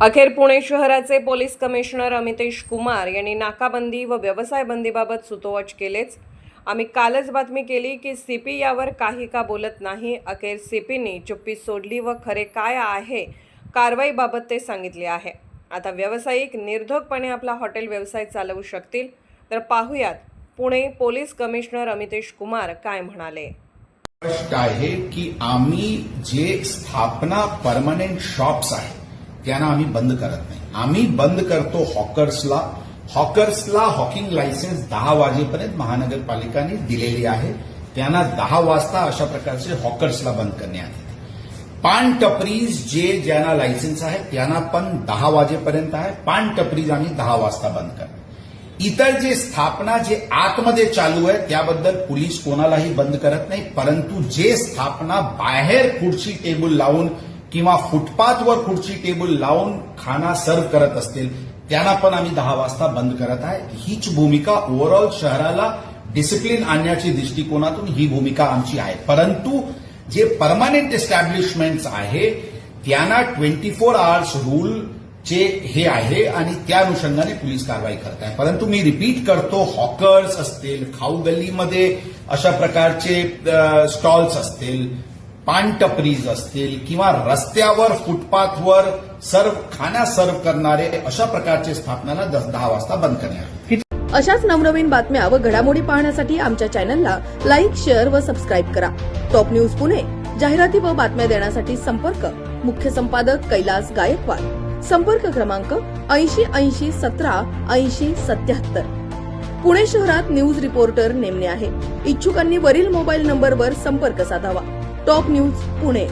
अखेर पुणे शहराचे police commissioner Amitesh Kumar यांनी नाकाबंदी व व्यवसाय बंदीबाबत सुतोवाच केलेच। आम्ही कालच बातमी केली की सीपी यावर काही का बोलत नाही। अखेर सीपींनी चुप्पी सोडली व खरे काय आहे कारवाईबाबत ते सांगितले आहे। आता व्यावसायिक निर्धोकपणे आपला हॉटेल व्यवसाय चालवू शकतील। तर पाहूयात पुणे पोलीस कमिशनर अमितेश कुमार काय म्हणाले। स्पष्ट आहे की आम्ही जे स्थापना परमनंट शॉप्स आहेत त्यांना आम्ही बंद करत नाही। आम्ही बंद करतो हॉकर्सला हॉकिंग लायसन्स 10 वाजेपर्यंत महानगरपालिकाने दिलेली आहे। त्यांना 10 वाजता अशा प्रकारचे हॉकर्सला बंद करण्यात येते। पान टपरीज ज्यांना लायसन्स आहे त्यांना पण 10 वाजेपर्यंत आहे। पान टपरीज आम्ही 10 वाजता बंद करतो। इतर जे स्थापना जे आतमध्ये चालू आहे त्याबद्दल पोलीस कोणालाही बंद करत नाही, परंतु जे स्थापना बाहेर खुर्ची टेबल लावून किंवा फुटपाथवर खुर्ची टेबल लावून खाना सर्व करत असतील त्यांना पण आम्ही 10 वाजता बंद करत आहे। हीच भूमिका ओव्हरऑल शहराला डिसिप्लिन आणण्याच्या दृष्टिकोनातून ही भूमिका आमची आहे। परंतु जे परमनंट एस्टॅब्लिशमेंट्स आहे त्यांना 24 आवर्स रूल चे हे आहे आणि त्या अनुषंगाने पोलीस कारवाई करत आहे। परंतु मी रिपीट करतो, हॉकर्स असतील, खाऊ गल्लीमध्ये अशा प्रकारचे स्टॉल्स असतील, पान टपरीज असतील किंवा रस्त्यावर फुटपाथवर खाना सर्व करणारे अशा प्रकारचे स्थापनाला 10 वाजता बंद करण्यात। अशाच नवनवीन बातम्या व घडामोडी पाहण्यासाठी आमच्या चॅनलला लाईक, शेअर व सबस्क्राईब करा। टॉप न्यूज पुणे जाहिराती व बातम्या देण्यासाठी संपर्क मुख्य संपादक कैलास गायकवाड। संपर्क क्रमांक 80 80 17 80 77। पुणे शहरात न्यूज रिपोर्टर नेमणे आहे। इच्छुकांनी वरील मोबाईल नंबरवर संपर्क साधावा। Top news Pune.